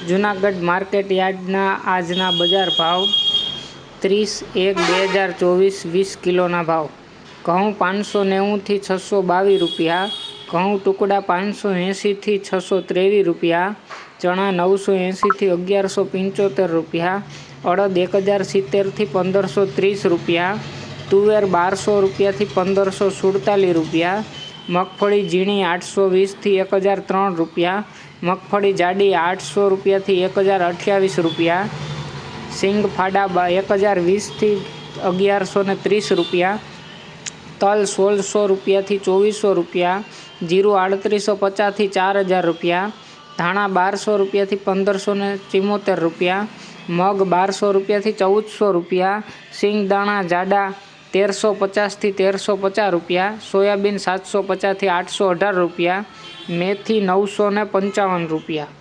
Junagadh market યાર્ડના આજના બજાર ભાવ 30/1/2024 20 કિલોના ભાવ. ઘઉં 590 થી 622 રૂપિયા, ઘઉં ટુકડા 580 થી 623 રૂપિયા, ચણા 980 થી 1175 રૂપિયા, અડદ 1070 થી 1530 રૂપિયા, તુવેર 1200 રૂપિયાથી 1547 રૂપિયા, મગફળી ઝીણી 820 થી 1003 રૂપિયા, મગફળી જાડી 800 રૂપિયાથી 1028 રૂપિયા, સિંગ ફાડા 1020 થી 1130 રૂપિયા, તલ 1600 રૂપિયાથી 2400 રૂપિયા, જીરું 3850 થી 4000 રૂપિયા, ધાણા 1200 રૂપિયાથી 1574 રૂપિયા, મગ 1200 રૂપિયાથી 1400 રૂપિયા, સિંગ દાણા જાડા 1350 થી 1350 રૂપિયા, સોયાબીન 750 થી 818 રૂપિયા, મેથી 955 રૂપિયા.